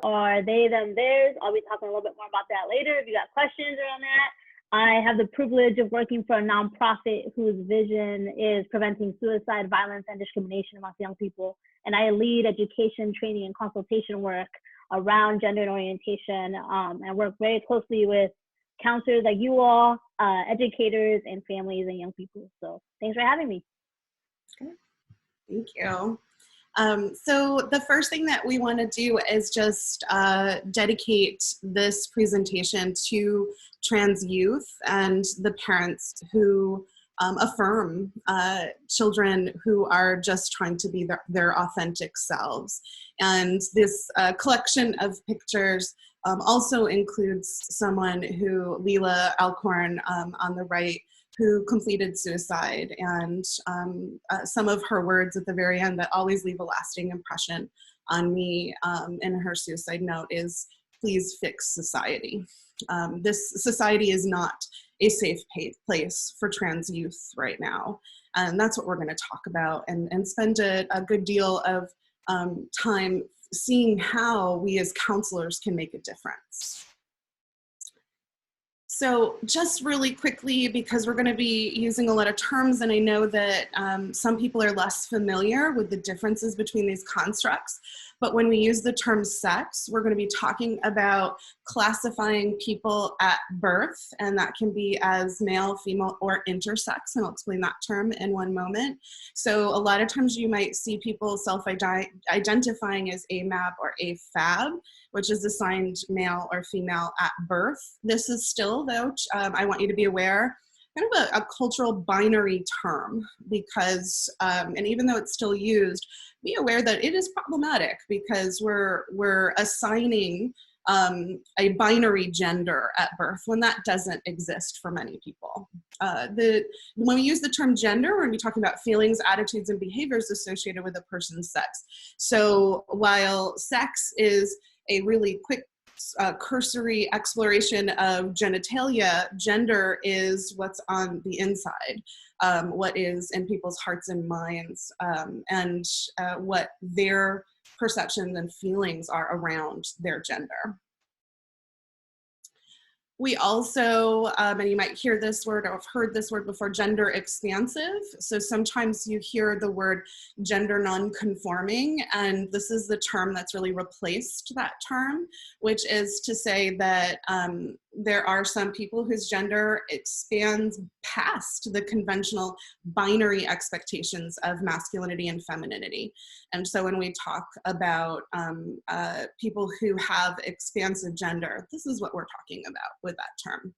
are they, them, theirs. I'll be talking a little bit more about that later if you got questions around that. I have the privilege of working for a nonprofit whose vision is preventing suicide, violence, and discrimination amongst young people. And I lead education, training, and consultation work around gender and orientation, and work very closely with counselors like you all, educators, and families and young people. So thanks for having me. Okay. Thank you. So the first thing that we want to do is just dedicate this presentation to trans youth and the parents who affirm children who are just trying to be their authentic selves. And this collection of pictures also includes someone who, Leela Alcorn on the right, who completed suicide, and some of her words at the very end that always leave a lasting impression on me in her suicide note is, "Please fix society." This society is not a safe place for trans youth right now, and that's what we're going to talk about and spend a good deal of time seeing how we as counselors can make a difference. So just really quickly, because we're going to be using a lot of terms, and I know that some people are less familiar with the differences between these constructs, but when we use the term sex, we're going to be talking about classifying people at birth, and that can be as male, female, or intersex, and I'll explain that term in one moment. So a lot of times you might see people self-identifying as AMAB or AFAB, which is assigned male or female at birth. This is still, though, I want you to be aware, kind of a cultural binary term, because, and even though it's still used, be aware that it is problematic because we're assigning a binary gender at birth when that doesn't exist for many people. When we use the term gender, we're going to be talking about feelings, attitudes, and behaviors associated with a person's sex. So while sex is a really quick cursory exploration of genitalia, gender is what's on the inside, what is in people's hearts and minds, and what their perceptions and feelings are around their gender. We also, and you might hear this word or have heard this word before, gender expansive. So sometimes you hear the word gender non-conforming, and this is the term that's really replaced that term, which is to say that there are some people whose gender expands past the conventional binary expectations of masculinity and femininity. And so when we talk about people who have expansive gender, this is what we're talking about with that term.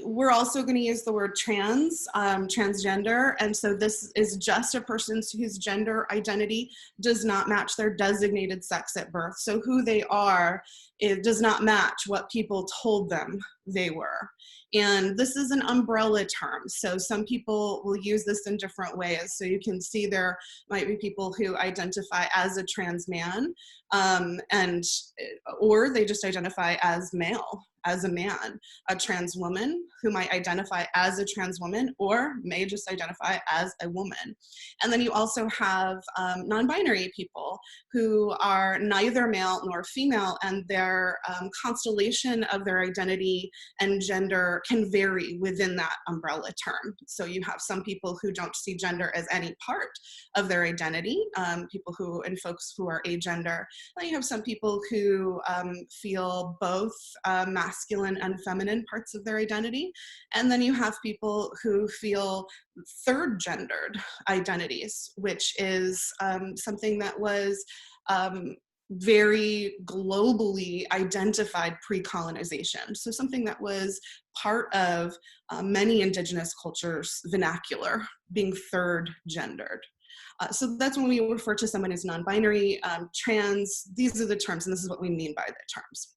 We're also going to use the word trans, transgender, and so this is just a person whose gender identity does not match their designated sex at birth. So who they are, it does not match what people told them they were. And this is an umbrella term, so some people will use this in different ways. So you can see there might be people who identify as a trans man, or they just identify as male, as a man, a trans woman who might identify as a trans woman or may just identify as a woman. And then you also have non-binary people who are neither male nor female, and their constellation of their identity and gender can vary within that umbrella term. So you have some people who don't see gender as any part of their identity, people who, and folks who are agender. And you have some people who feel both masculine and feminine parts of their identity. And then you have people who feel third gendered identities, which is something that was very globally identified pre-colonization. So something that was part of many indigenous cultures' vernacular, being third gendered. So that's when we refer to someone as non-binary, trans. These are the terms, and this is what we mean by the terms.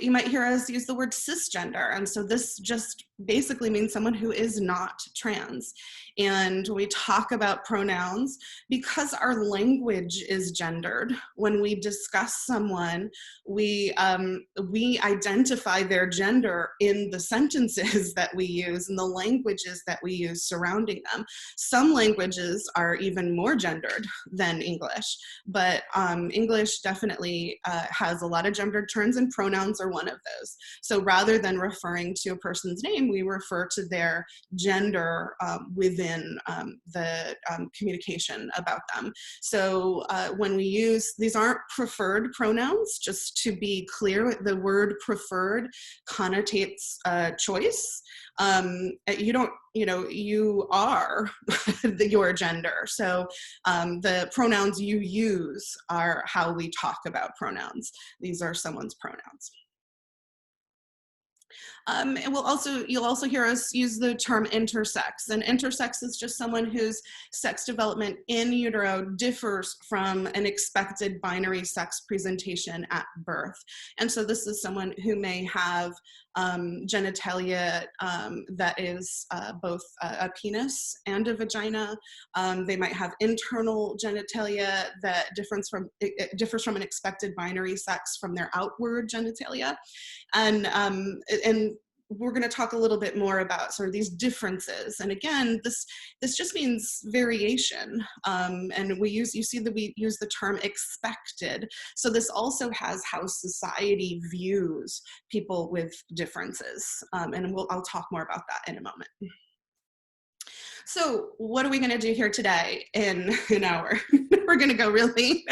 You might hear us use the word cisgender, and so this just basically means someone who is not trans. And when we talk about pronouns, because our language is gendered, when we discuss someone, we identify their gender in the sentences that we use and the languages that we use surrounding them. Some languages are even more gendered than English, but English definitely has a lot of gendered terms, and pronouns are one of those. So rather than referring to a person's name, we refer to their gender within the communication about them. So when we use, these aren't preferred pronouns, just to be clear, the word preferred connotates choice. You don't, you are your gender. So the pronouns you use are how we talk about pronouns. These are someone's pronouns. And you'll also hear us use the term intersex, and intersex is just someone whose sex development in utero differs from an expected binary sex presentation at birth. And so this is someone who may have genitalia that is both a penis and a vagina. They might have internal genitalia that differs from an expected binary sex from their outward genitalia. And we're going to talk a little bit more about sort of these differences. And again, this just means variation. And you see that we use the term expected. So this also has how society views people with differences. And I'll talk more about that in a moment. So what are we going to do here today in an hour? We're going to go really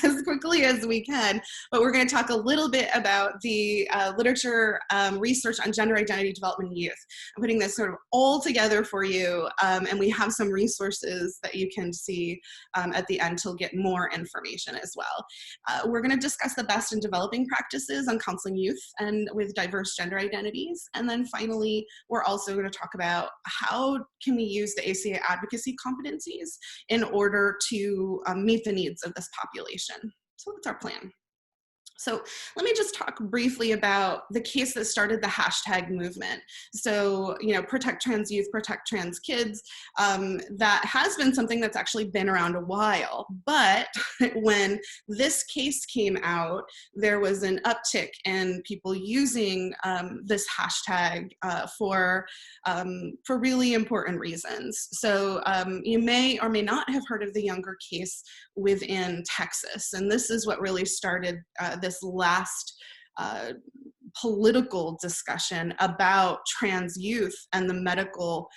as quickly as we can, but we're going to talk a little bit about the literature research on gender identity development in youth. I'm putting this sort of all together for you, and we have some resources that you can see at the end to get more information as well. We're going to discuss the best in developing practices on counseling youth and with diverse gender identities. And then finally, we're also going to talk about how can we use the ACA advocacy competencies in order to meet the needs of this population. So that's our plan. So let me just talk briefly about the case that started the hashtag movement. So, protect trans youth, protect trans kids. That has been something that's actually been around a while. But when this case came out, there was an uptick in people using this hashtag for really important reasons. So you may or may not have heard of the Younger case within Texas. And this is what really started this last political discussion about trans youth and the medical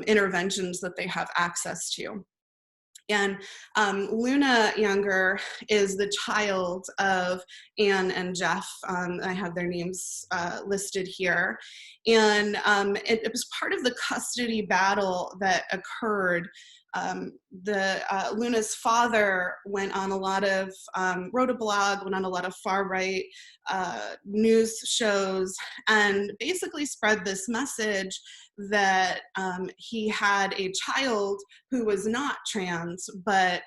interventions that they have access to. And Luna Younger is the child of Anne and Jeff. I have their names listed here. And it was part of the custody battle that occurred. Luna's father went on a lot of, wrote a blog, went on a lot of far-right news shows, and basically spread this message that he had a child who was not trans, but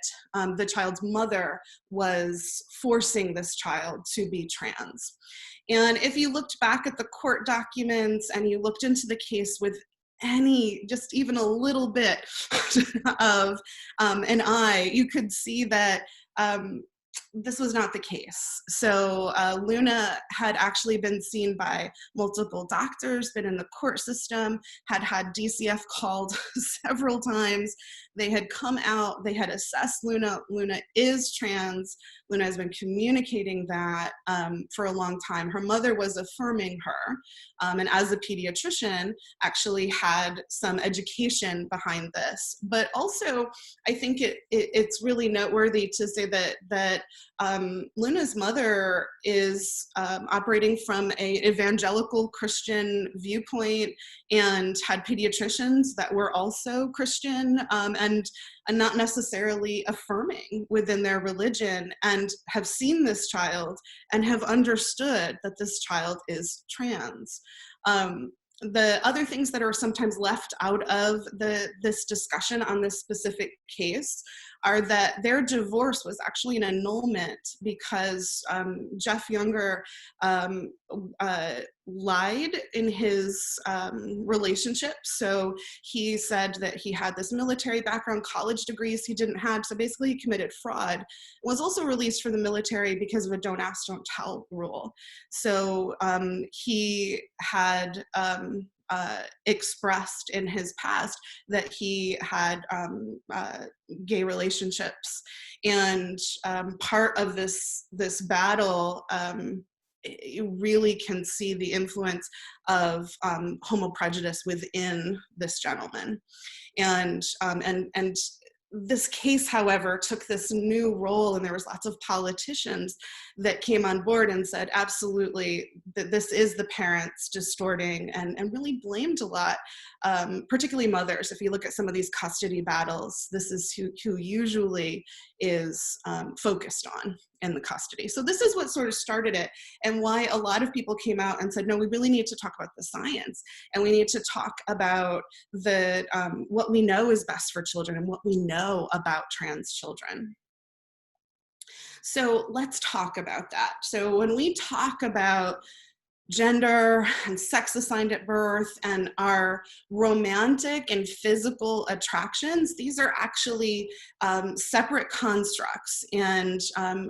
the child's mother was forcing this child to be trans. And if you looked back at the court documents and you looked into the case with just even a little bit of an eye, you could see that this was not the case. So Luna had actually been seen by multiple doctors, been in the court system, had DCF called several times. They had come out, they had assessed Luna. Luna is trans. Luna has been communicating that for a long time. Her mother was affirming her, and as a pediatrician, actually had some education behind this. But also, I think it's really noteworthy to say that Luna's mother is operating from an evangelical Christian viewpoint and had pediatricians that were also Christian and not necessarily affirming within their religion, and have seen this child and have understood that this child is trans. The other things that are sometimes left out of this discussion on this specific case are that their divorce was actually an annulment because Jeff Younger lied in his relationship. So he said that he had this military background, college degrees he didn't have. So basically he committed fraud. Was also released from the military because of a don't ask, don't tell rule. So he had expressed in his past that he had gay relationships. And part of this battle, you really can see the influence of homo prejudice within this gentleman. And this case, however, took this new role, and there was lots of politicians that came on board and said, absolutely, that this is the parents distorting, and really blamed a lot, particularly mothers. If you look at some of these custody battles, this is who usually is focused on in the custody. So this is what sort of started it, and why a lot of people came out and said, no, we really need to talk about the science, and we need to talk about the what we know is best for children and what we know about trans children. So let's talk about that. So when we talk about gender and sex assigned at birth and our romantic and physical attractions, these are actually separate constructs. And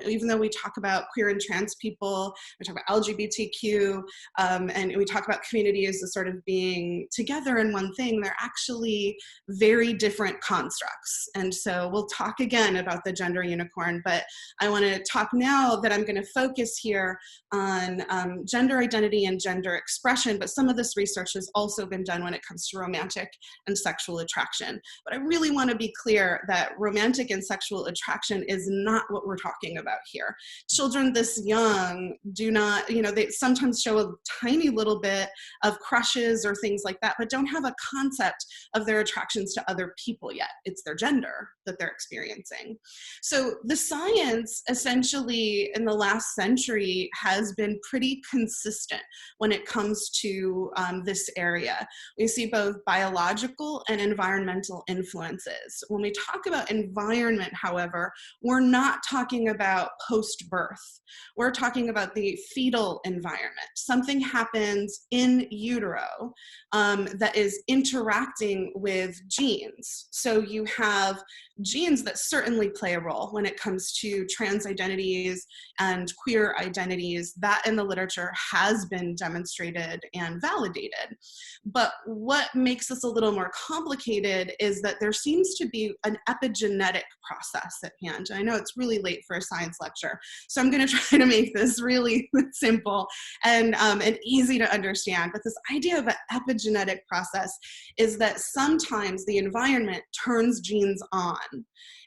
even though we talk about queer and trans people, we talk about LGBTQ, and we talk about communities as sort of being together in one thing, they're actually very different constructs. And so we'll talk again about the gender unicorn, but I want to talk now that I'm going to focus here on gender identity and gender expression, but some of this research has also been done when it comes to romantic and sexual attraction. But I really want to be clear that romantic and sexual attraction is not what we're talking about here. Children this young do not, they sometimes show a tiny little bit of crushes or things like that, but don't have a concept of their attractions to other people yet. It's their gender that they're experiencing. So the science essentially in the last century has been pretty consistent when it comes to this area. We see both biological and environmental influences. When we talk about environment, however, we're not talking about post-birth. We're talking about the fetal environment. Something happens in utero that is interacting with genes. So you have genes that certainly play a role when it comes to trans identities and queer identities. That in the literature has been demonstrated and validated. But what makes this a little more complicated is that there seems to be an epigenetic process at hand. And I know it's really late for a science lecture, so I'm going to try to make this really simple and easy to understand. But this idea of an epigenetic process is that sometimes the environment turns genes on.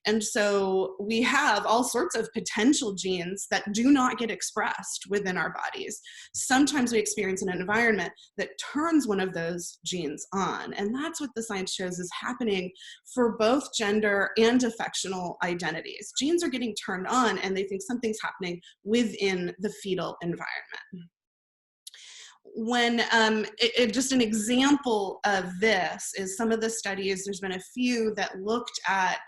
And so we have all sorts of potential genes that do not get expressed within our bodies. Sometimes we experience an environment that turns one of those genes on. And that's what the science shows is happening for both gender and affectional identities. Genes are getting turned on and they think something's happening within the fetal environment. When just an example of this is some of the studies, there's been a few that looked at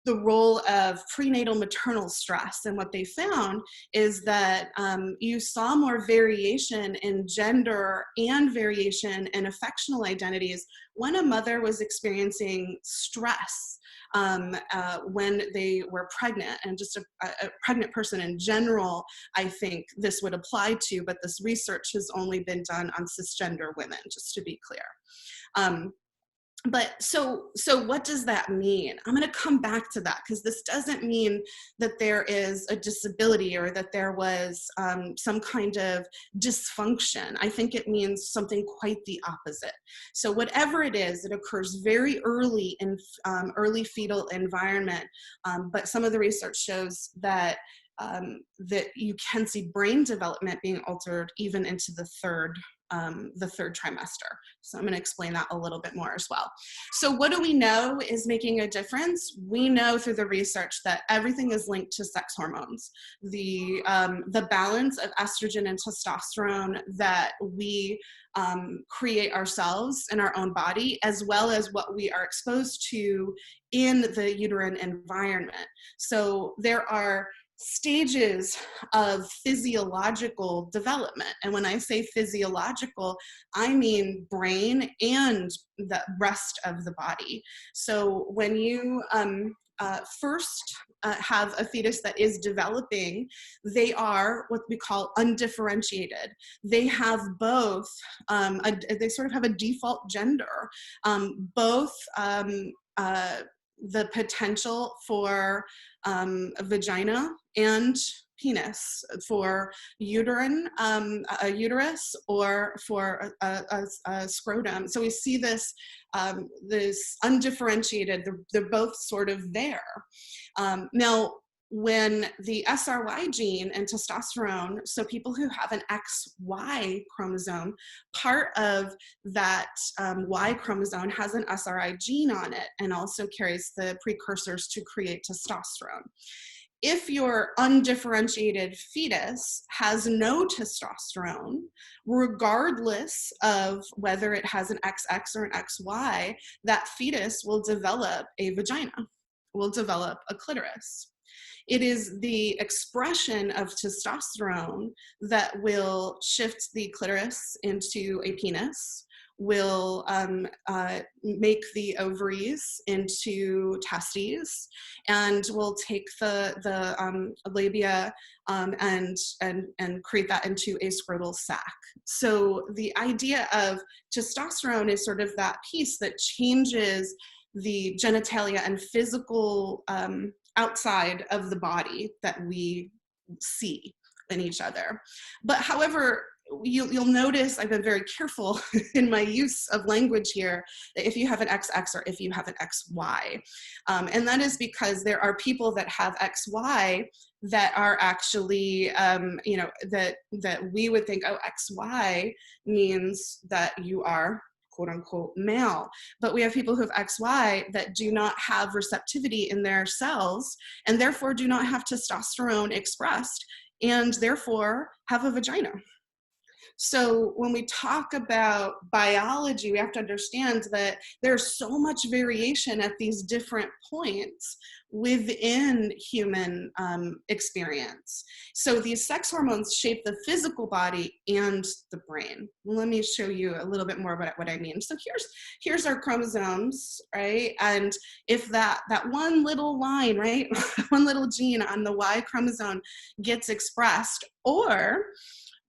the role of prenatal maternal stress. And what they found is that you saw more variation in gender and variation in affectional identities when a mother was experiencing stress when they were pregnant. And just a pregnant person in general, I think this would apply to, but this research has only been done on cisgender women, just to be clear. But so what does that mean? I'm going to come back to that because this doesn't mean that there is a disability or that there was some kind of dysfunction. I think it means something quite the opposite. So whatever it is, it occurs very early in early fetal environment, but some of the research shows that that you can see brain development being altered even into the third the third trimester. So I'm going to explain that a little bit more as well. So what do we know is making a difference? We know through the research that everything is linked to sex hormones. The balance of estrogen and testosterone that we create ourselves in our own body, as well as what we are exposed to in the uterine environment. So there are stages of physiological development. And when I say physiological, I mean brain and the rest of the body. So when you first have a fetus that is developing, they are what we call undifferentiated. They have both, they sort of have a default gender, both the potential for a vagina and penis, for uterine, a uterus, or for a scrotum. So we see this, this undifferentiated, they're both sort of there. Now, when the SRY gene and testosterone, so people who have an XY chromosome, part of that Y chromosome has an SRY gene on it and also carries the precursors to create testosterone. If your undifferentiated fetus has no testosterone, regardless of whether it has an XX or an XY, that fetus will develop a vagina, will develop a clitoris. It is the expression of testosterone that will shift the clitoris into a penis, will make the ovaries into testes, and will take the labia and create that into a scrotal sac. So the idea of testosterone is sort of that piece that changes the genitalia and physical outside of the body that we see in each other. But however, you'll notice I've been very careful in my use of language here, that if you have an XX or if you have an XY. And that is because there are people that have XY that are actually, you know, that we would think, oh, XY means that you are quote unquote male. But we have people who have XY that do not have receptivity in their cells and therefore do not have testosterone expressed and therefore have a vagina. So when we talk about biology, we have to understand that there's so much variation at these different points within human experience. So these sex hormones shape the physical body and the brain. Let me show you a little bit more about what I mean. So here's our chromosomes, right? And if that one little line, right, one little gene on the Y chromosome gets expressed, or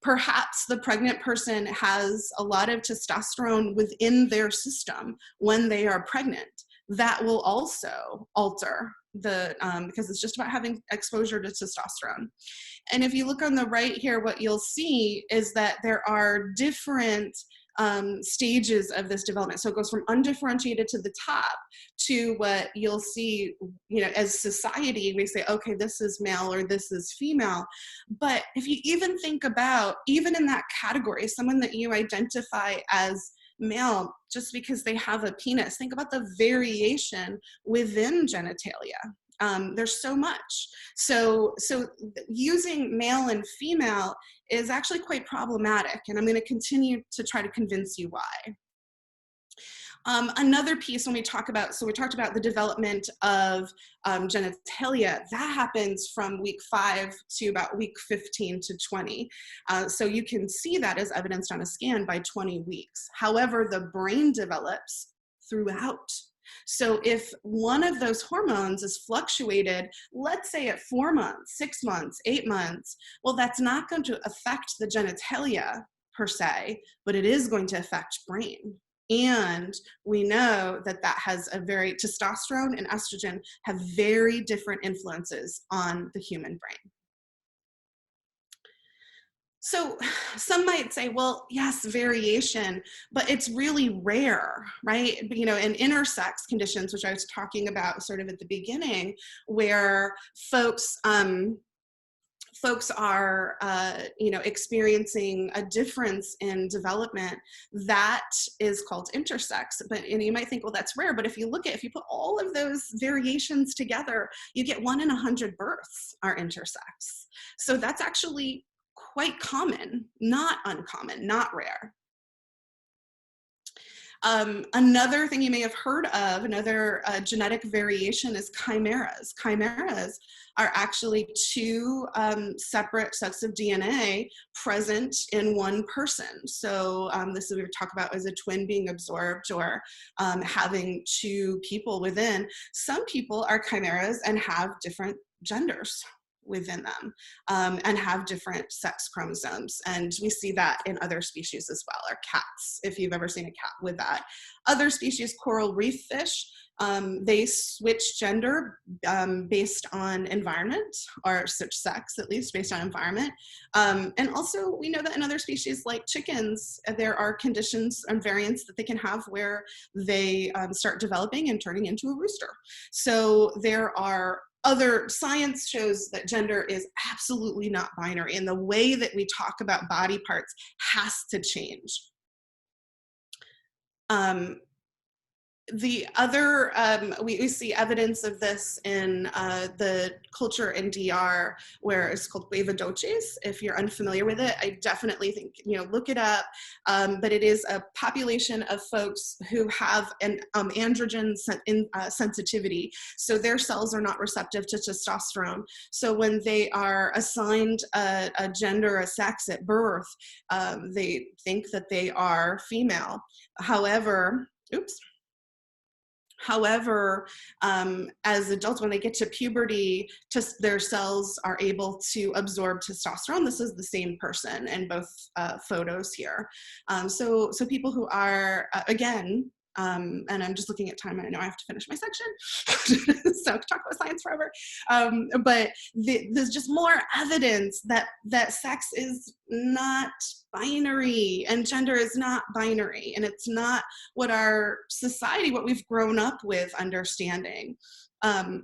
perhaps the pregnant person has a lot of testosterone within their system when they are pregnant, that will also alter the, because it's just about having exposure to testosterone. And if you look on the right here, what you'll see is that there are different stages of this development. So it goes from undifferentiated to the top to what you'll see, you know, as society, we say, okay, this is male or this is female. But if you even think about, even in that category, someone that you identify as male just because they have a penis, think about the variation within genitalia. There's so much. So using male and female is actually quite problematic, and I'm going to continue to try to convince you why. Another piece when we talk about, so we talked about the development of genitalia, that happens from week 5 to about week 15 to 20. So you can see that as evidenced on a scan by 20 weeks. However, the brain develops throughout. So if one of those hormones is fluctuated, let's say at 4 months, 6 months, 8 months, well, that's not going to affect the genitalia per se, but it is going to affect brain. And we know that that has a very, testosterone and estrogen have very different influences on the human brain. So some might say, well, yes, variation, but it's really rare, right? You know, in intersex conditions, which I was talking about sort of at the beginning, where folks folks are, experiencing a difference in development, that is called intersex. And you might think, well, that's rare. But if you put all of those variations together, you get 1 in 100 births are intersex. So that's actually quite common, not uncommon, not rare. Another thing you may have heard of, another genetic variation, is chimeras. Chimeras are actually 2 separate sets of DNA present in one person. So this is what we talk about as a twin being absorbed, or having 2 people within. Some people are chimeras and have different genders within them, and have different sex chromosomes. And we see that in other species as well, or cats, if you've ever seen a cat with that. Other species, coral reef fish, they switch gender based on environment, or switch sex at least based on environment. And also we know that in other species like chickens, there are conditions and variants that they can have where they start developing and turning into a rooster. So there are other science shows that gender is absolutely not binary, and the way that we talk about body parts has to change. The other, we see evidence of this in the culture in DR, where it's called huevadoches. If you're unfamiliar with it, I definitely think, look it up. But it is a population of folks who have an androgen sensitivity. So their cells are not receptive to testosterone. So when they are assigned a gender, a sex at birth, they think that they are female. However, as adults, when they get to puberty, their cells are able to absorb testosterone. This is the same person in both photos here. So people who are, again, and I'm just looking at time, and I know I have to finish my section, so I could talk about science forever. But there's just more evidence that sex is not binary, and gender is not binary, and it's not what our society, what we've grown up with understanding. You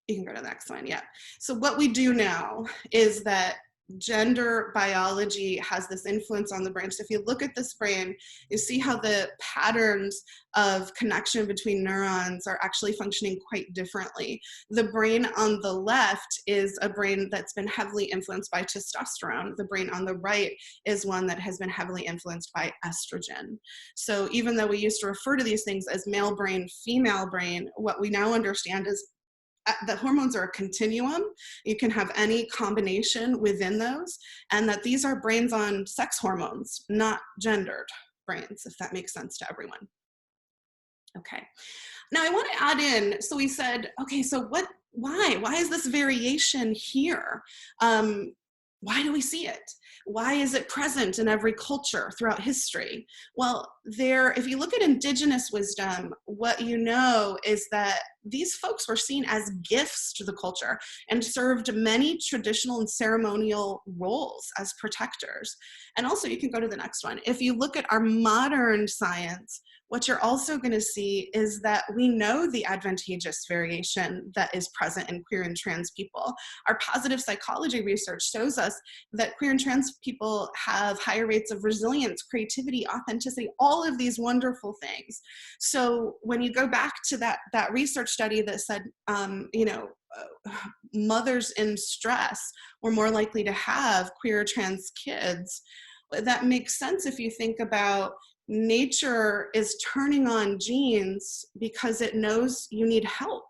can go to the next one, yeah. So what we do know is that gender biology has this influence on the brain. So if you look at this brain, you see how the patterns of connection between neurons are actually functioning quite differently. The brain on the left is a brain that's been heavily influenced by testosterone. The brain on the right is one that has been heavily influenced by estrogen. So even though we used to refer to these things as male brain, female brain, what we now understand is the hormones are a continuum. You can have any combination within those, and that these are brains on sex hormones, not gendered brains, if that makes sense to everyone. Okay, now I want to add in, so we said, okay, so why is this variation here? Why do we see it? Why is it present in every culture throughout history? Well, if you look at indigenous wisdom, what you know is that these folks were seen as gifts to the culture and served many traditional and ceremonial roles as protectors. And also, you can go to the next one. If you look at our modern science, what you're also going to see is that we know the advantageous variation that is present in queer and trans people. Our positive psychology research shows us that queer and trans people have higher rates of resilience, creativity, authenticity, all of these wonderful things. So when you go back to that research study that said, mothers in stress were more likely to have queer or trans kids, that makes sense if you think about nature is turning on genes because it knows you need help.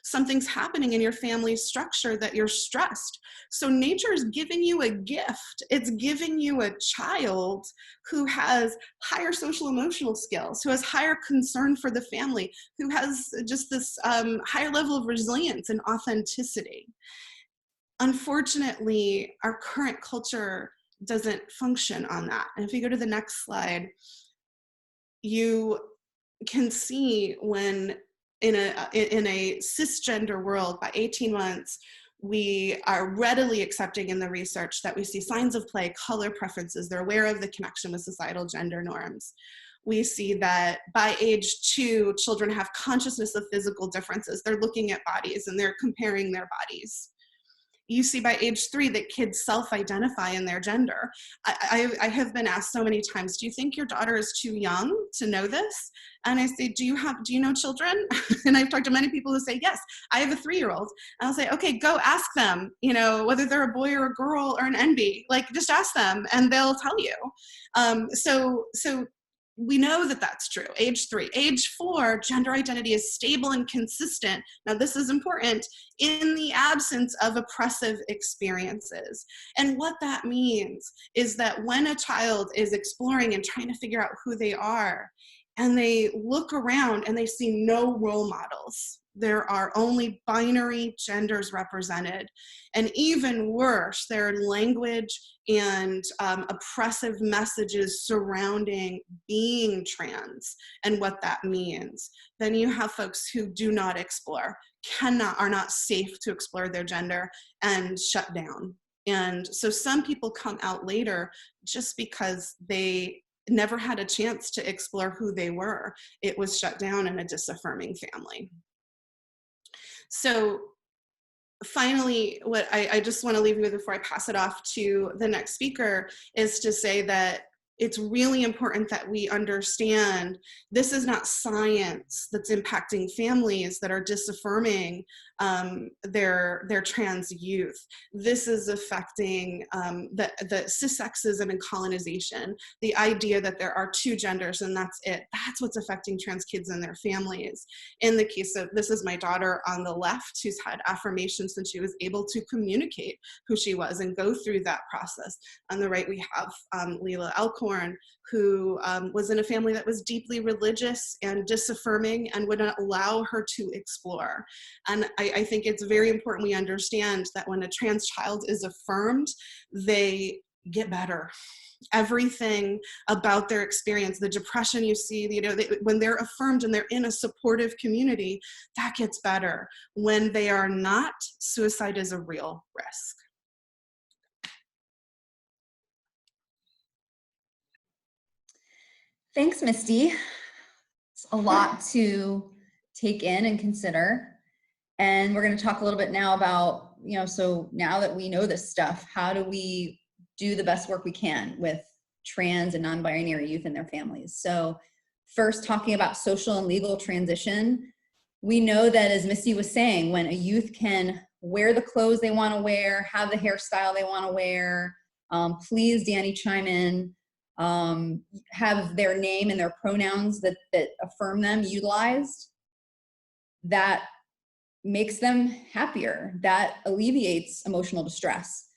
Something's happening in your family structure that you're stressed. So nature is giving you a gift. It's giving you a child who has higher social emotional skills, who has higher concern for the family, who has just this higher level of resilience and authenticity. Unfortunately, our current culture doesn't function on that. And if you go to the next slide, you can see when in a cisgender world, by 18 months, we are readily accepting in the research that we see signs of play, color preferences. They're aware of the connection with societal gender norms. We see that by age 2, children have consciousness of physical differences. They're looking at bodies and they're comparing their bodies. you see by age 3 that kids self-identify in their gender. I have been asked so many times, do you think your daughter is too young to know this? And I say, do you know children? And I've talked to many people who say, yes, I have a 3-year-old. And I'll say, okay, go ask them, whether they're a boy or a girl or an NB, like just ask them and they'll tell you. So we know that that's true. Age 3. Age 4, gender identity is stable and consistent. Now, this is important in the absence of oppressive experiences. And what that means is that when a child is exploring and trying to figure out who they are, and they look around and they see no role models, there are only binary genders represented. And even worse, there are language and oppressive messages surrounding being trans and what that means. Then you have folks who do not explore, are not safe to explore their gender and shut down. And so some people come out later just because they never had a chance to explore who they were. It was shut down in a disaffirming family. So finally, what I just want to leave you with before I pass it off to the next speaker is to say that it's really important that we understand this is not science that's impacting families that are disaffirming their trans youth. This is affecting the cissexism and colonization, the idea that there are 2 genders and that's it. That's what's affecting trans kids and their families. In the case of, this is my daughter on the left, who's had affirmation since she was able to communicate who she was and go through that process. On the right, we have Leila Alcorn, who was in a family that was deeply religious and disaffirming and would not allow her to explore. And I think it's very important we understand that when a trans child is affirmed, they get better. Everything about their experience, the depression you see, when they're affirmed and they're in a supportive community, that gets better. When they are not, suicide is a real risk. Thanks, Misty. It's a lot to take in and consider. And we're going to talk a little bit now about, so now that we know this stuff, how do we do the best work we can with trans and non-binary youth and their families? So first, talking about social and legal transition, we know that, as Misty was saying, when a youth can wear the clothes they want to wear, have the hairstyle they want to wear, please, Dani, chime in, have their name and their pronouns that affirm them utilized, that makes them happier, that alleviates emotional distress.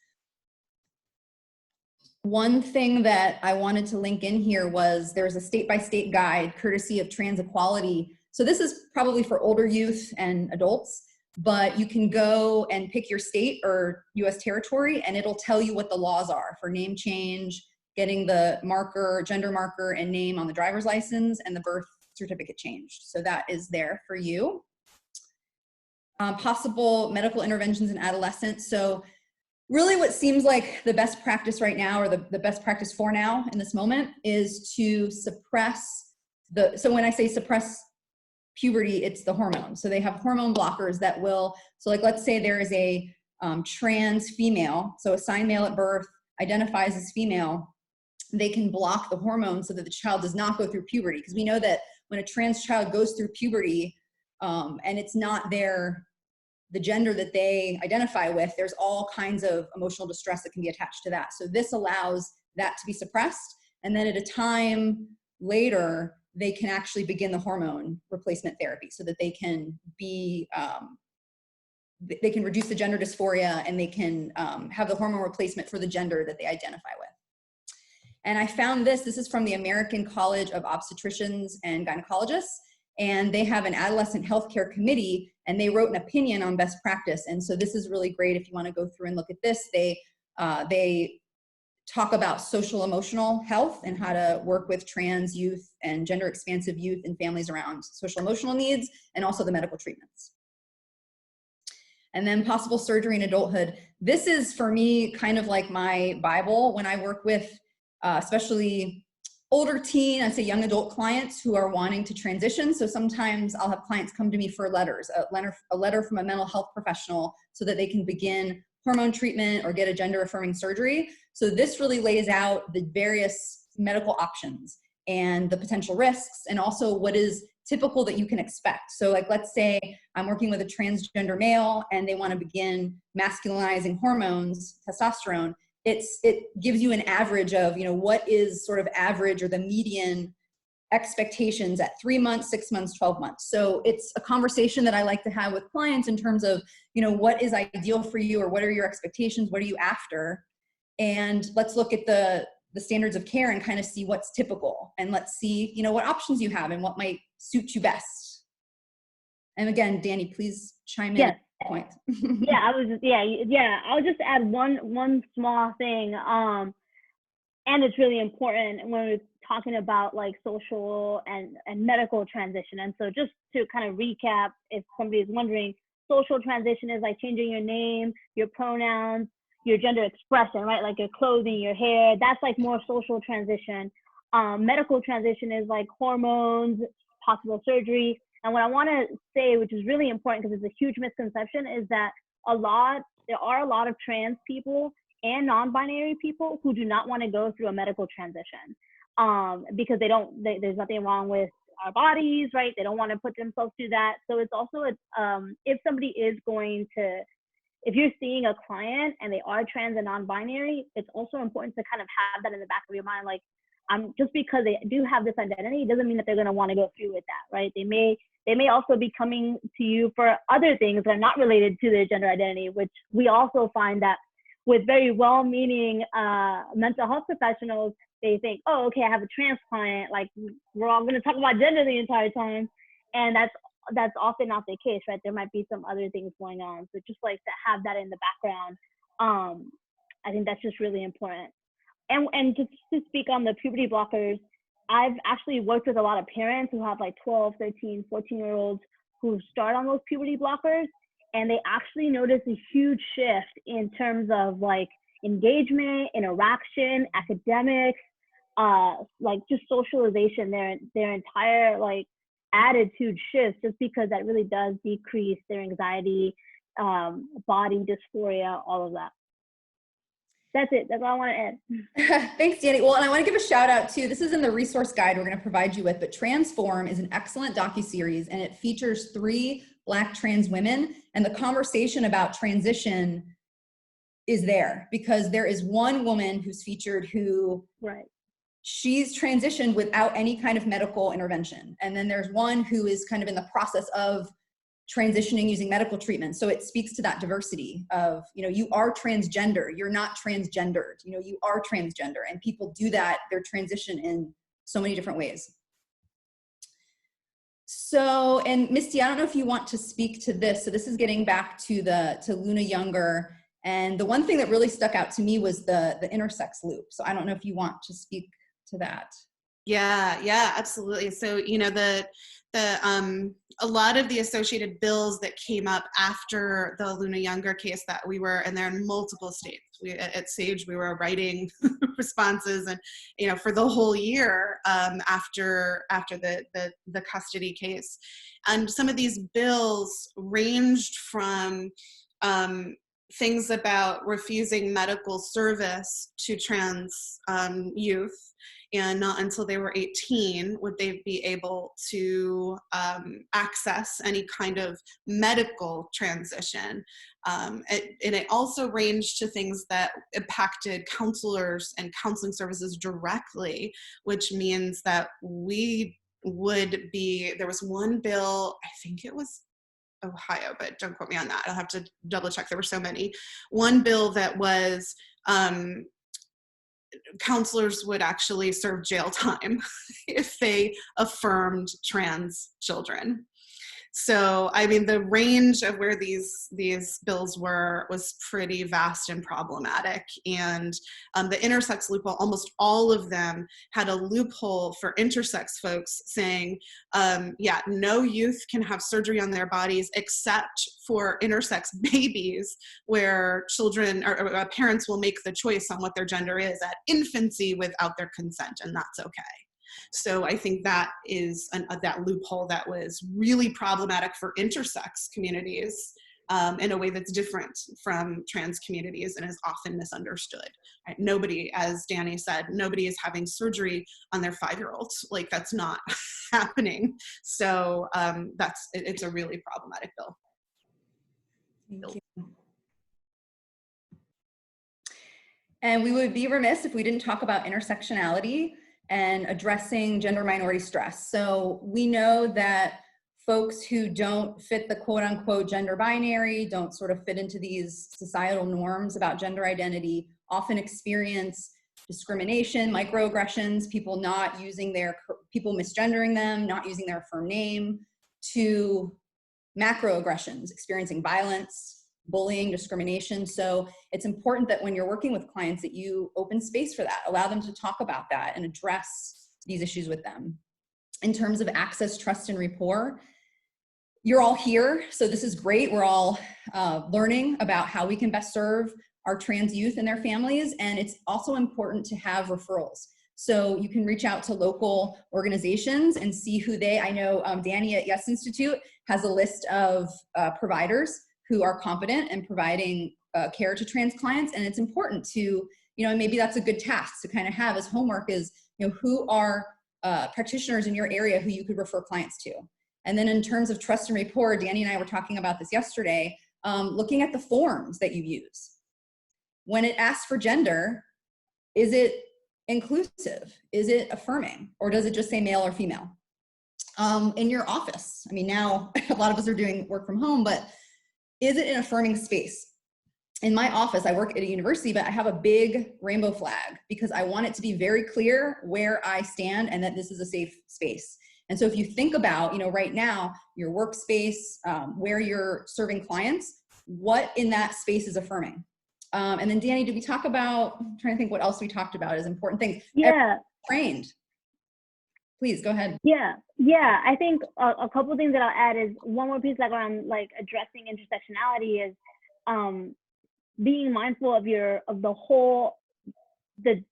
One thing that I wanted to link in here was there's a state-by-state guide courtesy of Trans Equality. So this is probably for older youth and adults, but you can go and pick your state or US territory and it'll tell you what the laws are for name change, getting the marker, gender marker and name on the driver's license, and the birth certificate changed. So that is there for you. Possible medical interventions in adolescents. So really what seems like the best practice right now, or the best practice for now in this moment, is to suppress so when I say suppress puberty, it's the hormones. So they have hormone blockers that will, so like let's say there is a trans female, so assigned male at birth, identifies as female, they can block the hormones so that the child does not go through puberty. Because we know that when a trans child goes through puberty and it's not the gender that they identify with, there's all kinds of emotional distress that can be attached to that. So this allows that to be suppressed. And then at a time later, they can actually begin the hormone replacement therapy so that they can be, they can reduce the gender dysphoria and they can have the hormone replacement for the gender that they identify with. And I found this is from the American College of Obstetricians and Gynecologists, and they have an adolescent healthcare committee, and they wrote an opinion on best practice. And so this is really great if you want to go through and look at this. They talk about social emotional health and how to work with trans youth and gender expansive youth and families around social emotional needs, and also the medical treatments. And then possible surgery in adulthood. This is, for me, kind of like my Bible when I work with especially older teen, I'd say young adult clients who are wanting to transition. So sometimes I'll have clients come to me for letters, a letter from a mental health professional so that they can begin hormone treatment or get a gender affirming surgery. So this really lays out the various medical options and the potential risks, and also what is typical that you can expect. So like, let's say I'm working with a transgender male and they want to begin masculinizing hormones, testosterone. It gives you an average of, what is sort of average or the median expectations at 3 months, 6 months, 12 months. So it's a conversation that I like to have with clients in terms of, what is ideal for you, or what are your expectations? What are you after? And let's look at the standards of care and kind of see what's typical. And let's see, what options you have and what might suit you best. And again, Dani, please chime in. Yes. At point. I'll just add one small thing. And it's really important when we're talking about like social and medical transition. And so just to kind of recap, if somebody is wondering, social transition is like changing your name, your pronouns, your gender expression, right? Like your clothing, your hair, that's like more social transition. Medical transition is like hormones, possible surgery. And what I want to say, which is really important because it's a huge misconception, is that there are a lot of trans people and non-binary people who do not want to go through a medical transition because there's nothing wrong with our bodies, right? They don't want to put themselves through that. So it's also, if somebody is if you're seeing a client and they are trans and non-binary, it's also important to kind of have that in the back of your mind. Like, just because they do have this identity doesn't mean that they're going to want to go through with that, right? They may also be coming to you for other things that are not related to their gender identity, which we also find that with very well-meaning mental health professionals, they think, oh, okay, I have a trans client, like we're all going to talk about gender the entire time. And that's often not the case, right? There might be some other things going on. So just like to have that in the background, I think that's just really important. And just to speak on the puberty blockers, I've actually worked with a lot of parents who have like 12, 13, 14-year-olds who start on those puberty blockers, and they actually notice a huge shift in terms of like engagement, interaction, academics, like just socialization. Their entire like attitude shifts just because that really does decrease their anxiety, body dysphoria, all of that. That's it. That's all I want to add. Thanks, Dani. Well, and I want to give a shout out to, this is in the resource guide we're going to provide you with, but Transform is an excellent docuseries, and it features 3 Black trans women, and the conversation about transition is there because there is one woman who's featured who, right, she's transitioned without any kind of medical intervention. And then there's one who is kind of in the process of transitioning using medical treatment. So it speaks to that diversity of, you are transgender, you're not transgendered, you are transgender, and people do that, their transition in so many different ways. So, and Misty, I don't know if you want to speak to this. So this is getting back to Luna Younger. And the one thing that really stuck out to me was the intersex loop. So I don't know if you want to speak to that. Yeah, absolutely. So, a lot of the associated bills that came up after the Luna Younger case that we were, and they're in multiple states. At SAGE, we were writing responses and, for the whole year after the custody case. And some of these bills ranged from things about refusing medical service to trans youth, and not until they were 18 would they be able to access any kind of medical transition. And it also ranged to things that impacted counselors and counseling services directly, which means that there was one bill, I think it was Ohio, but don't quote me on that. I'll have to double check. There were so many. One bill that was counselors would actually serve jail time if they affirmed trans children. So, I mean, the range of where these bills was pretty vast and problematic. And the intersex loophole, almost all of them had a loophole for intersex folks saying, no youth can have surgery on their bodies except for intersex babies, where children or parents will make the choice on what their gender is at infancy without their consent, and that's okay. So I think that is that loophole that was really problematic for intersex communities in a way that's different from trans communities and is often misunderstood. Right? Nobody, as Dani said, nobody is having surgery on their 5-year-old. Like, that's not happening. So it's a really problematic bill. Thank you. And we would be remiss if we didn't talk about intersectionality and addressing gender minority stress. So we know that folks who don't fit the quote unquote gender binary, don't sort of fit into these societal norms about gender identity, often experience discrimination, microaggressions, people misgendering them, not using their firm name, to macroaggressions, experiencing violence, bullying, discrimination. So it's important that when you're working with clients that you open space for that, allow them to talk about that and address these issues with them. In terms of access, trust, and rapport, you're all here, so this is great. We're all learning about how we can best serve our trans youth and their families, and it's also important to have referrals. So you can reach out to local organizations and see who I know Dani at Yes Institute has a list of providers who are competent in providing care to trans clients, and it's important to, and maybe that's a good task to kind of have as homework is, who are practitioners in your area who you could refer clients to. And then in terms of trust and rapport, Dani and I were talking about this yesterday, looking at the forms that you use. When it asks for gender, is it inclusive? Is it affirming? Or does it just say male or female? In your office, I mean, now a lot of us are doing work from home, but is it an affirming space? In my office, I work at a university, but I have a big rainbow flag because I want it to be very clear where I stand and that this is a safe space. And so if you think about, right now, your workspace, where you're serving clients, what in that space is affirming? And then Dani, did we talk about, I'm trying to think what else we talked about as important things. Yeah. Trained. Please go ahead. Yeah. I think a couple of things that I'll add is one more piece around addressing intersectionality is being mindful of the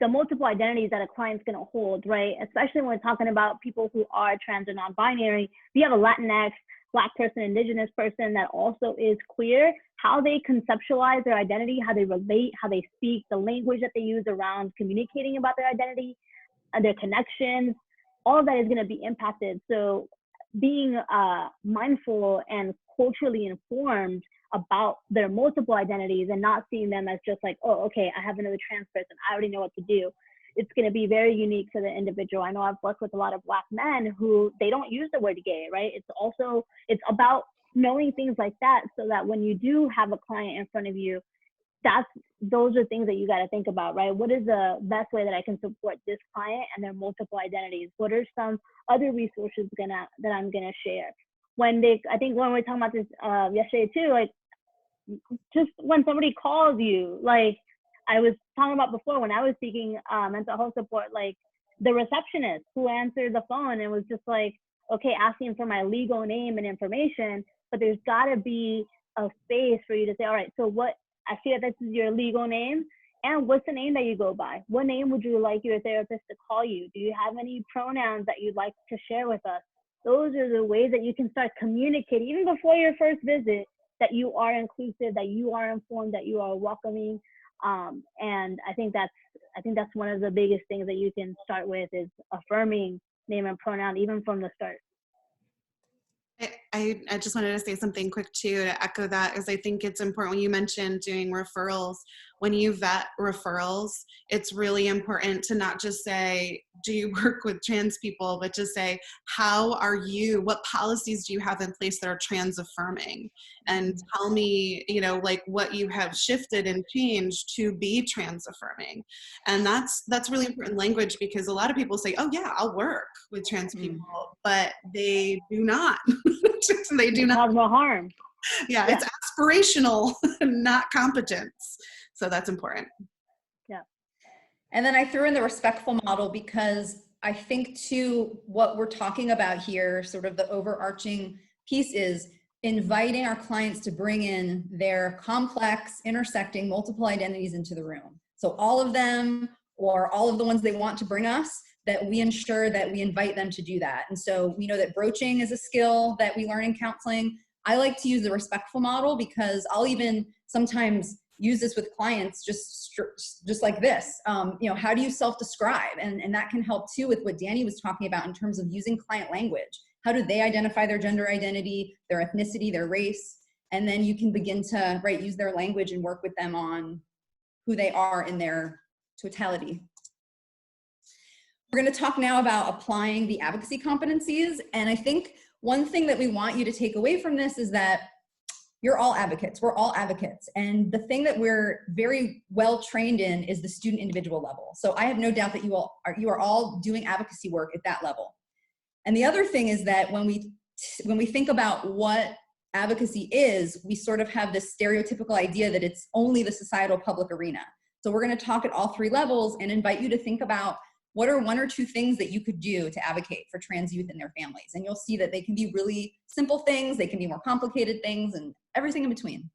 multiple identities that a client's going to hold, right? Especially when we're talking about people who are trans or non-binary. We have a Latinx, Black person, Indigenous person that also is queer. How they conceptualize their identity, how they relate, how they speak, the language that they use around communicating about their identity, their connections, all of that is going to be impacted. So being mindful and culturally informed about their multiple identities and not seeing them as just oh, okay, I have another trans person, I already know what to do. It's going to be very unique to the individual. I know I've worked with a lot of Black men who they don't use the word gay, right? It's about knowing things like that so that when you do have a client in front of you, those are things that you got to think about, right? What is the best way that I can support this client and their multiple identities? What are some other resources that I'm gonna share? I think when we were talking about this yesterday too, just when somebody calls you, I was talking about before when I was seeking mental health support, the receptionist who answered the phone and was just okay, asking for my legal name and information, but there's got to be a space for you to say, all right, so what, I see that this is your legal name, and what's the name that you go by? What name would you like your therapist to call you? Do you have any pronouns that you'd like to share with us? Those are the ways that you can start communicating, even before your first visit, that you are inclusive, that you are informed, that you are welcoming. And I think that's one of the biggest things that you can start with is affirming name and pronoun, even from the start. I just wanted to say something quick too to echo that, is I think it's important when you mentioned doing referrals. When you vet referrals, it's really important to not just say, do you work with trans people, but to say, what policies do you have in place that are trans affirming? And tell me, what you have shifted and changed to be trans affirming. And that's really important language, because a lot of people say, oh yeah, I'll work with trans people, but they do not. They do not. Cause no harm. Yeah, it's aspirational, not competence. So that's important. Yeah. And then I threw in the respectful model because I think too, what we're talking about here, sort of the overarching piece, is inviting our clients to bring in their complex, intersecting, multiple identities into the room. So all of them, or all of the ones they want to bring us, that we ensure that we invite them to do that. And so we know that broaching is a skill that we learn in counseling. I like to use the respectful model because I'll even sometimes use this with clients just like this. You know, how do you self-describe? And that can help too with what Dani was talking about in terms of using client language. How do they identify their gender identity, their ethnicity, their race? And then you can begin to, right, use their language and work with them on who they are in their totality. We're going to talk now about applying the advocacy competencies. And I think one thing that we want you to take away from this is that you're all advocates. We're all advocates. And the thing that we're very well trained in is the student individual level. So I have no doubt that you are all doing advocacy work at that level. And the other thing is that when we think about what advocacy is, we sort of have this stereotypical idea that it's only the societal public arena. So we're going to talk at all three levels and invite you to think about what are one or two things that you could do to advocate for trans youth and their families. And you'll see that they can be really simple things, they can be more complicated things, and everything in between.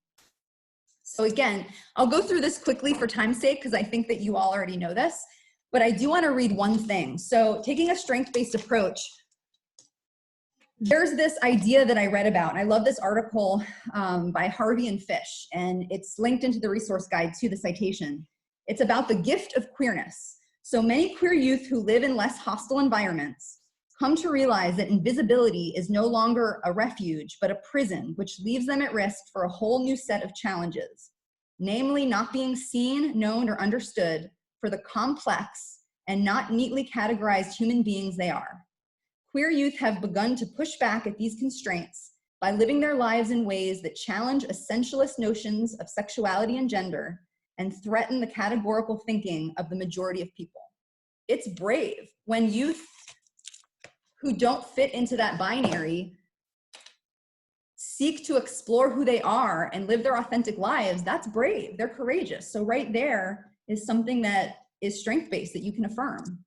So again, I'll go through this quickly for time's sake because I think that you all already know this, but I do want to read one thing. So taking a strength-based approach, there's this idea that I read about, and I love this article by Harvey and Fish, and it's linked into the resource guide to the citation. It's about the gift of queerness. So many queer youth who live in less hostile environments come to realize that invisibility is no longer a refuge, but a prison, which leaves them at risk for a whole new set of challenges, namely not being seen, known, or understood for the complex and not neatly categorized human beings they are. Queer youth have begun to push back at these constraints by living their lives in ways that challenge essentialist notions of sexuality and gender and threaten the categorical thinking of the majority of people. It's brave when youth who don't fit into that binary seek to explore who they are and live their authentic lives. That's brave, they're courageous. So right there is something that is strength-based that you can affirm.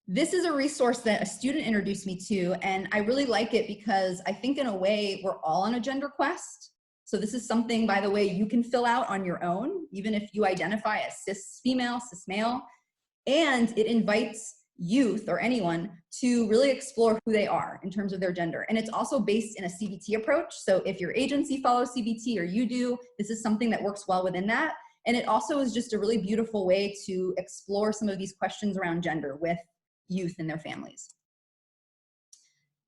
This is a resource that a student introduced me to, and I really like it because I think in a way we're all on a gender quest. So this is something, by the way, you can fill out on your own, even if you identify as cis female, cis male, and it invites youth or anyone to really explore who they are in terms of their gender. And it's also based in a CBT approach. So if your agency follows CBT or you do, this is something that works well within that. And it also is just a really beautiful way to explore some of these questions around gender with youth and their families.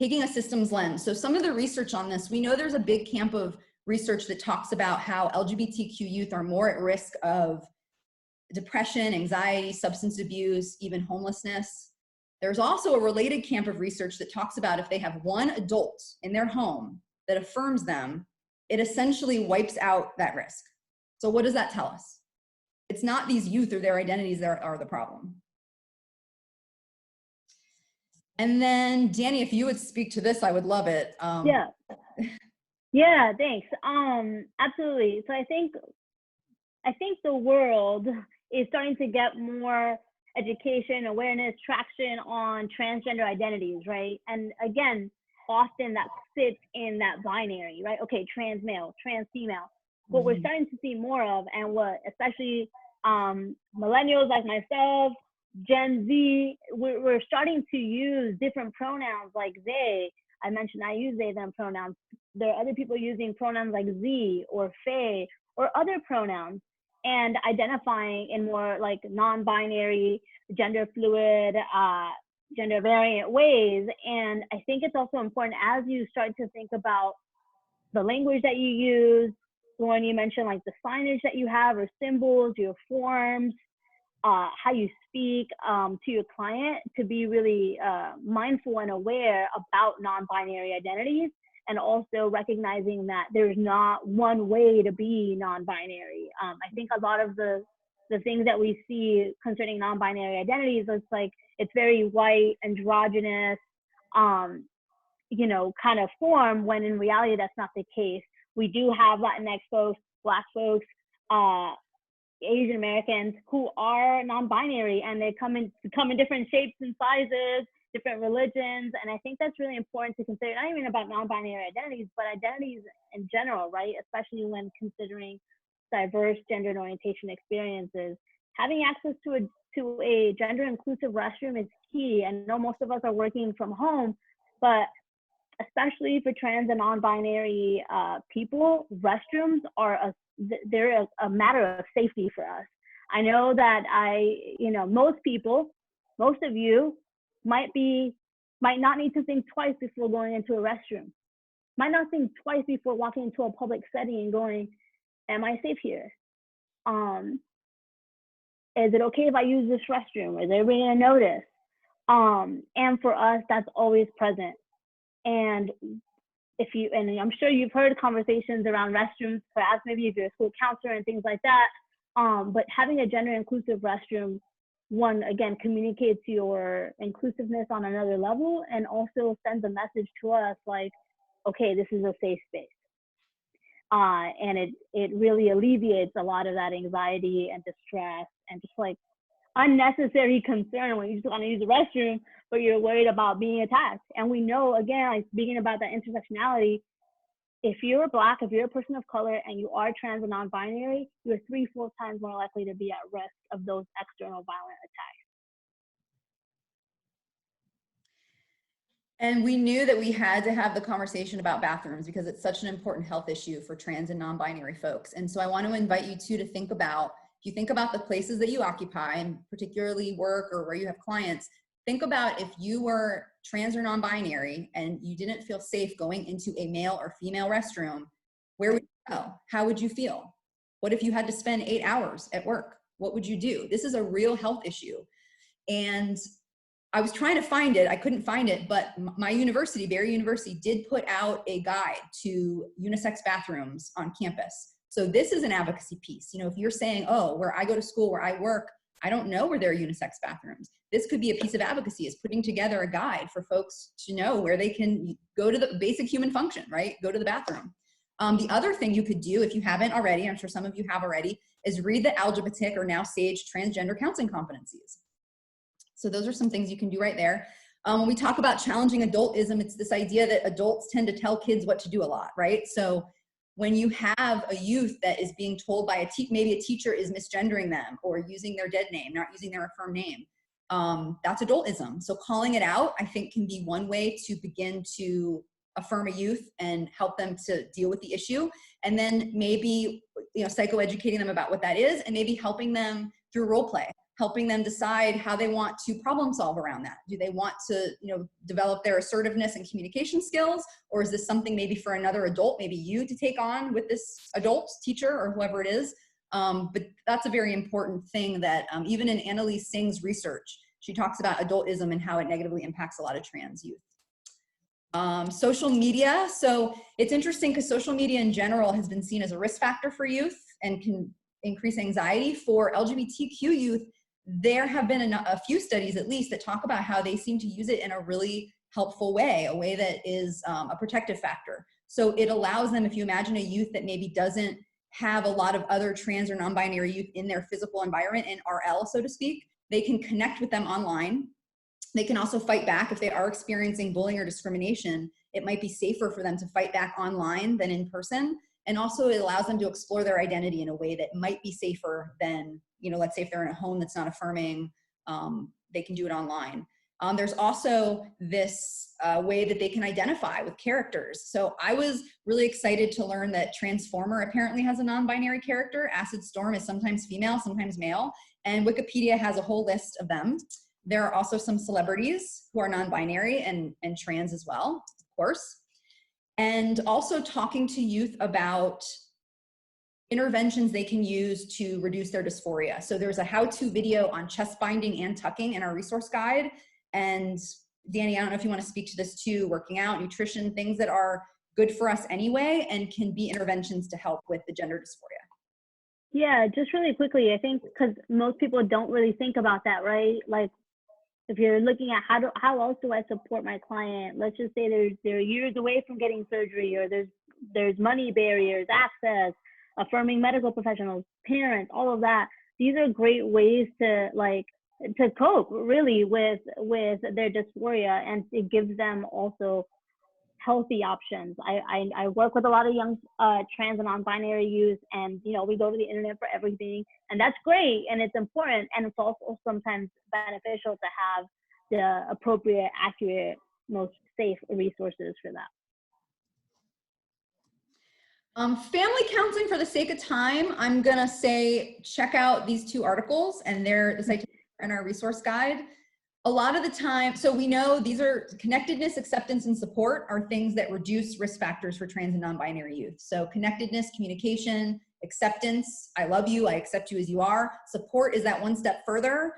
Taking a systems lens. So some of the research on this, we know there's a big camp of research that talks about how LGBTQ youth are more at risk of depression, anxiety, substance abuse, even homelessness. There's also a related camp of research that talks about if they have one adult in their home that affirms them, it essentially wipes out that risk. So what does that tell us? It's not these youth or their identities that are the problem. And then Dani, if you would speak to this, I would love it. Yeah, thanks. Absolutely. So I think the world is starting to get more education, awareness, traction on transgender identities, right? And again, often that sits in that binary, right? Okay, trans male, trans female. What we're starting to see more of, and what especially millennials like myself, Gen Z, we're starting to use different pronouns like they. I mentioned I use they, them pronouns. There are other people using pronouns like Z or Faye or other pronouns, and identifying in more like non-binary, gender fluid, gender variant ways. And I think it's also important as you start to think about the language that you use, when you mentioned like the signage that you have or symbols, your forms, how you speak to your client, to be really mindful and aware about non-binary identities, and also recognizing that there's not one way to be non-binary. I think a lot of the things that we see concerning non-binary identities, it's like it's very white, androgynous, you know, kind of form, when in reality that's not the case. We do have Latinx folks, Black folks, Asian Americans who are non-binary, and they come in different shapes and sizes, different religions. And I think that's really important to consider, not even about non-binary identities, but identities in general, right? Especially when considering diverse gender and orientation experiences. Having access to a gender inclusive restroom is key. And I know most of us are working from home, but especially for trans and non-binary people, restrooms are they're a matter of safety for us. I know that most people, most of you might not need to think twice before going into a restroom. Might not think twice before walking into a public setting and going, am I safe here? Is it okay if I use this restroom? Is everybody gonna notice? And for us, that's always present. And and I'm sure you've heard conversations around restrooms, perhaps maybe if you're a school counselor and things like that. But having a gender inclusive restroom, one, again, communicates your inclusiveness on another level, and also sends a message to us like, okay, this is a safe space. And it really alleviates a lot of that anxiety and distress and just like unnecessary concern when you just want to use the restroom, but you're worried about being attacked. And we know, again, like speaking about that intersectionality, if you're Black, if you're a person of color, and you are trans and non-binary, you're 3-4 times more likely to be at risk of those external violent attacks. And we knew that we had to have the conversation about bathrooms because it's such an important health issue for trans and non-binary folks. And so I want to invite you to think about, if you think about the places that you occupy, and particularly work or where you have clients, think about if you were trans or non-binary and you didn't feel safe going into a male or female restroom, where would you go? How would you feel? What if you had to spend 8 hours at work? What would you do? This is a real health issue. And I was trying to find it, I couldn't find it, but my university, Barry University, did put out a guide to unisex bathrooms on campus. So this is an advocacy piece. You know, if you're saying, oh, where I go to school, where I work, I don't know where there are unisex bathrooms. This could be a piece of advocacy, is putting together a guide for folks to know where they can go to the basic human function, right? Go to the bathroom. The other thing you could do, if you haven't already, I'm sure some of you have already, is read the LGBT or now SAGE transgender counseling competencies. So those are some things you can do right there. When we talk about challenging adultism, it's this idea that adults tend to tell kids what to do a lot, right? So when you have a youth that is being told by maybe a teacher is misgendering them or using their dead name, not using their affirmed name, that's adultism. So calling it out, I think, can be one way to begin to affirm a youth and help them to deal with the issue. And then maybe, psychoeducating them about what that is, and maybe helping them through role play, helping them decide how they want to problem solve around that. Do they want to, develop their assertiveness and communication skills? Or is this something maybe for another adult, maybe you to take on with this adult teacher or whoever it is? But that's a very important thing that even in Annalise Singh's research, she talks about adultism and how it negatively impacts a lot of trans youth. Social media. So it's interesting because social media in general has been seen as a risk factor for youth and can increase anxiety. For LGBTQ youth, there have been a few studies at least that talk about how they seem to use it in a really helpful way, a way that is a protective factor. So it allows them, if you imagine a youth that maybe doesn't have a lot of other trans or non-binary youth in their physical environment, in RL, so to speak, they can connect with them online. They can also fight back if they are experiencing bullying or discrimination. It might be safer for them to fight back online than in person. And also it allows them to explore their identity in a way that might be safer than, let's say if they're in a home that's not affirming, they can do it online. There's also this way that they can identify with characters. So I was really excited to learn that Transformer apparently has a non-binary character. Acid Storm is sometimes female, sometimes male, and Wikipedia has a whole list of them. There are also some celebrities who are non-binary and trans as well, of course. And also talking to youth about interventions they can use to reduce their dysphoria. So there's a how-to video on chest binding and tucking in our resource guide. And Dani, I don't know if you want to speak to this too, working out, nutrition, things that are good for us anyway and can be interventions to help with the gender dysphoria. Yeah, just really quickly, I think because most people don't really think about that, right? Like if you're looking at how else do I support my client? Let's just say they're years away from getting surgery, or there's money barriers, access, affirming medical professionals, parents, all of that. These are great ways to cope really with their dysphoria, and it gives them also healthy options. I work with a lot of young trans and non-binary youth, and we go to the internet for everything, and that's great and it's important, and it's also sometimes beneficial to have the appropriate, accurate, most safe resources for that? Family counseling, for the sake of time, I'm gonna say check out these 2 articles, and they're the citation in our resource guide. A lot of the time, so we know these are connectedness, acceptance, and support are things that reduce risk factors for trans and non-binary youth. So connectedness, communication, acceptance, I love you, I accept you as you are. Support is that one step further.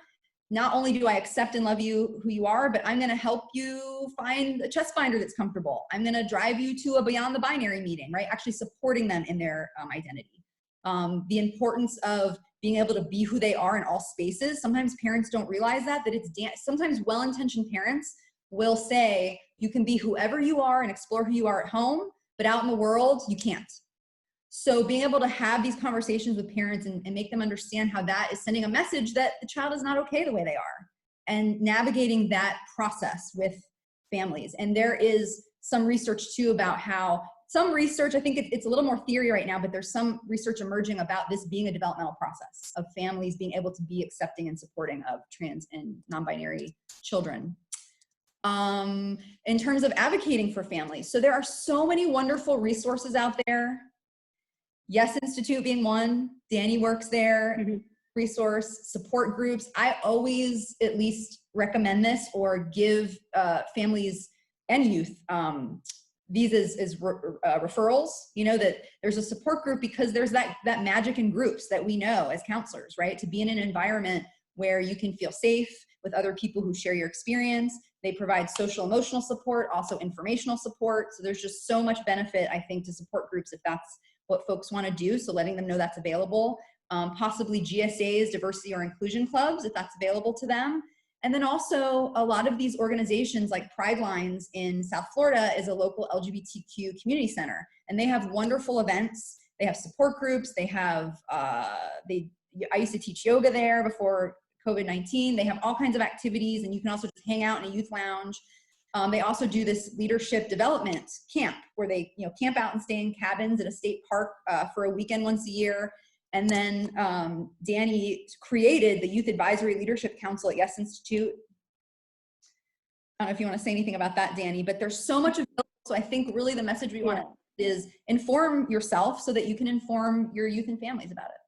Not only do I accept and love you who you are, but I'm gonna help you find a chest binder that's comfortable. I'm gonna drive you to a Beyond the Binary meeting, right? Actually supporting them in their identity. The importance of being able to be who they are in all spaces. Sometimes parents don't realize that it's sometimes well-intentioned parents will say, you can be whoever you are and explore who you are at home, but out in the world, you can't. So being able to have these conversations with parents and make them understand how that is sending a message that the child is not okay the way they are, and navigating that process with families. And there is some research too about how, some research, I think it's a little more theory right now, but there's some research emerging about this being a developmental process of families being able to be accepting and supporting of trans and non-binary children. In terms of advocating for families, so there are so many wonderful resources out there. Yes Institute being one, Dani works there, resource, support groups. I always at least recommend this or give families and youth these as referrals, you know, that there's a support group, because there's that magic in groups that we know as counselors, right? To be in an environment where you can feel safe with other people who share your experience. They provide social emotional support, also informational support. So there's just so much benefit, I think, to support groups if that's what folks want to do. So letting them know that's available. Possibly GSAs, diversity or inclusion clubs, if that's available to them. And then also a lot of these organizations like Pride Lines in South Florida is a local LGBTQ community center. And they have wonderful events. They have support groups. They have, I used to teach yoga there before COVID-19. They have all kinds of activities, and you can also just hang out in a youth lounge. They also do this leadership development camp where they, you know, camp out and stay in cabins at a state park for a weekend once a year. And then Dani created the Youth Advisory Leadership Council at Yes Institute. I don't know if you want to say anything about that, Dani, but there's so much available. So I think really the message we want to is inform yourself so that you can inform your youth and families about it.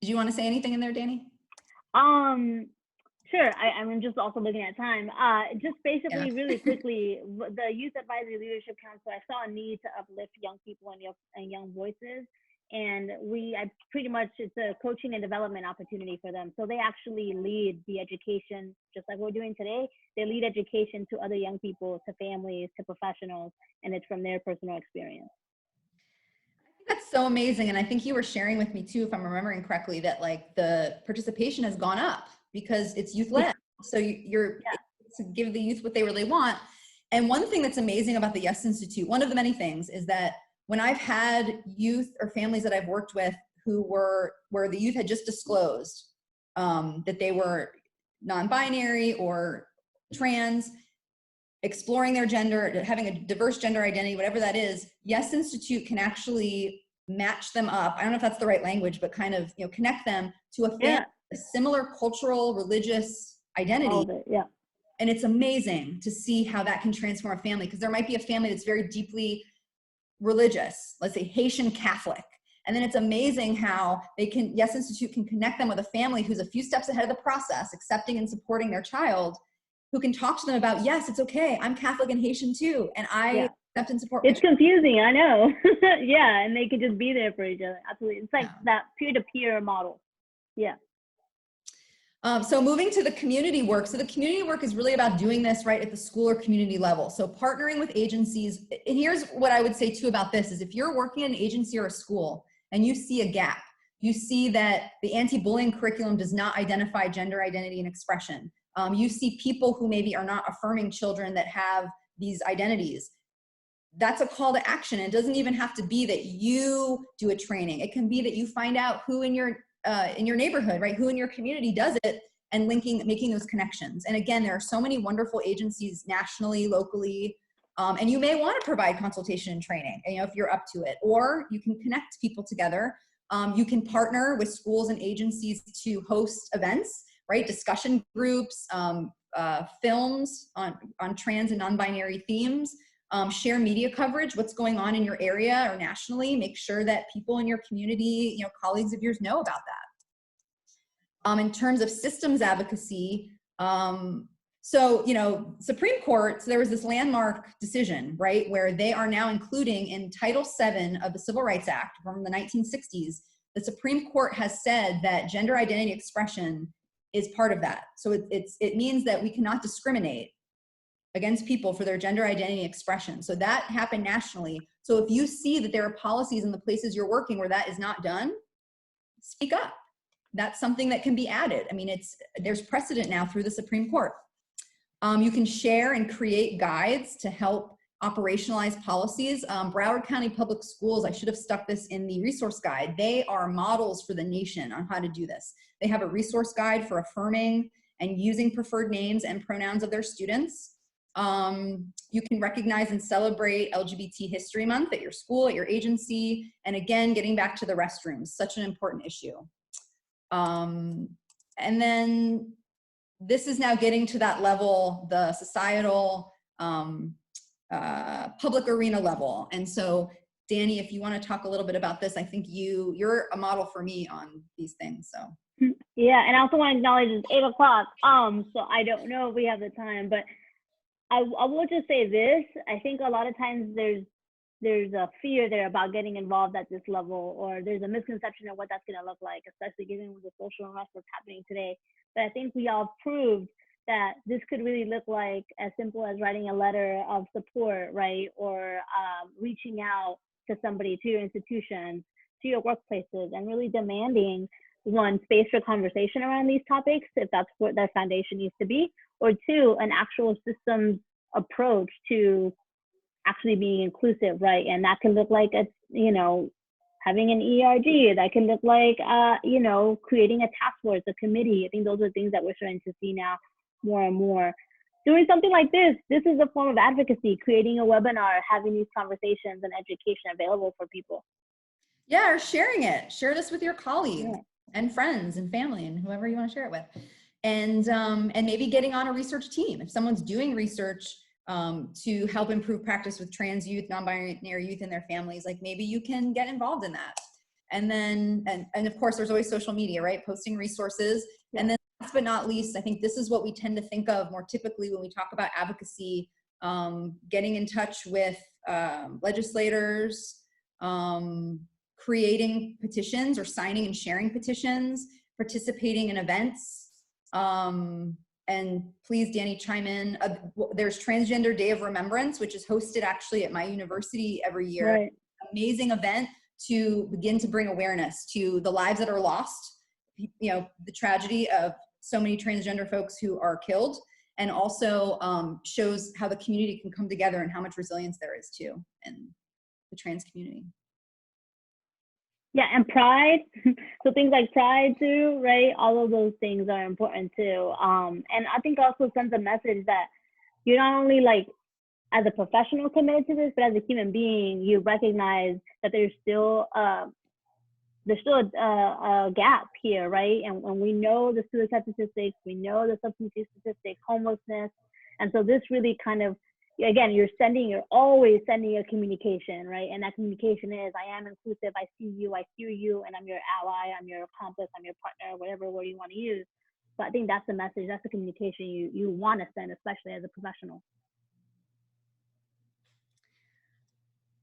Did you want to say anything in there, Dani? Sure. I'm just also looking at time. Just basically, really quickly, the Youth Advisory Leadership Council, I saw a need to uplift young people and young voices. And pretty much, it's a coaching and development opportunity for them. So they actually lead the education, just like we're doing today. They lead education to other young people, to families, to professionals, and it's from their personal experience. That's so amazing. And I think you were sharing with me too, if I'm remembering correctly, that like the participation has gone up because it's youth led. So you're to give the youth what they really want. And one thing that's amazing about the Yes Institute, one of the many things, is that when I've had youth or families that I've worked with where the youth had just disclosed that they were non-binary or trans, exploring their gender, having a diverse gender identity, whatever that is, Yes Institute can actually match them up. I don't know if that's the right language, but kind of, you know, connect them to a similar cultural, religious identity. And it's amazing to see how that can transform a family, because there might be a family that's very deeply religious, let's say Haitian Catholic. And then it's amazing how Yes Institute can connect them with a family who's a few steps ahead of the process, accepting and supporting their child, who can talk to them about, yes, it's okay, I'm Catholic and Haitian too, and I accept and support. It's confusing, I know. And they can just be there for each other. Absolutely. It's like that peer-to-peer model. So moving to the community work. So the community work is really about doing this right at the school or community level. So partnering with agencies. And here's what I would say too about this is, if you're working in an agency or a school and you see a gap, you see that the anti-bullying curriculum does not identify gender identity and expression. You see people who maybe are not affirming children that have these identities. That's a call to action. It doesn't even have to be that you do a training. It can be that you find out who in your neighborhood, right? Who in your community does it, and making those connections. And again, there are so many wonderful agencies nationally, locally, and you may want to provide consultation and training, you know, if you're up to it, or you can connect people together. You can partner with schools and agencies to host events right? Discussion groups, films on trans and non-binary themes, share media coverage, what's going on in your area or nationally, make sure that people in your community, colleagues of yours know about that. In terms of systems advocacy, Supreme Court, so there was this landmark decision, right, where they are now including in Title VII of the Civil Rights Act from the 1960s, the Supreme Court has said that gender identity expression is part of that. So it means that we cannot discriminate against people for their gender identity expression. So that happened nationally. So if you see that there are policies in the places you're working where that is not done, speak up. That's something that can be added. I mean, there's precedent now through the Supreme Court. You can share and create guides to help operationalize policies. Broward County Public Schools, I should have stuck this in the resource guide. They are models for the nation on how to do this. They have a resource guide for affirming and using preferred names and pronouns of their students. You can recognize and celebrate LGBT History Month at your school, at your agency. And again, getting back to the restrooms, such an important issue. And then this is now getting to that level, the societal, public arena level. And so, Dani, if you want to talk a little bit about this, I think you're a model for me on these things. So. Yeah, and I also want to acknowledge it's 8 o'clock. So I don't know if we have the time, but I will just say this. I think a lot of times there's a fear there about getting involved at this level, or there's a misconception of what that's going to look like, especially given with the social unrest that's happening today. But I think we all proved that this could really look like as simple as writing a letter of support, right? Or reaching out to somebody, to your institutions, to your workplaces, and really demanding, one, space for conversation around these topics, if that's what their foundation needs to be, or two, an actual systems approach to actually being inclusive, right? And that can look like having an ERG. That can look like creating a task force, a committee. I think those are things that we're starting to see now more and more. Doing something like this is a form of advocacy, creating a webinar, having these conversations and education available for people. Yeah, or sharing it. Share this with your colleagues and friends and family and whoever you want to share it with. And maybe getting on a research team. If someone's doing research to help improve practice with trans youth, non-binary youth and their families, like maybe you can get involved in that. And then, and of course, there's always social media, right? Posting resources. Yeah. And then last but not least, I think this is what we tend to think of more typically when we talk about advocacy, getting in touch with legislators, creating petitions or signing and sharing petitions, participating in events. And please, Dani, chime in. There's Transgender Day of Remembrance, which is hosted actually at my university every year. Right. Amazing event to begin to bring awareness to the lives that are lost, the tragedy of so many transgender folks who are killed, and also shows how the community can come together and how much resilience there is too in the trans community. Yeah, and pride. So things like pride too, right? All of those things are important too. And I think also sends a message that you're not only like as a professional committed to this, but as a human being, you recognize that there's still a gap here, right? And we know the suicide statistics, we know the substance use statistics, homelessness, and so this really kind of, again, you're always sending a communication, right? And that communication is, I am inclusive, I see you, I hear you, and I'm your ally, I'm your accomplice, I'm your partner, whatever word you want to use. But I think that's the message, that's the communication you want to send, especially as a professional.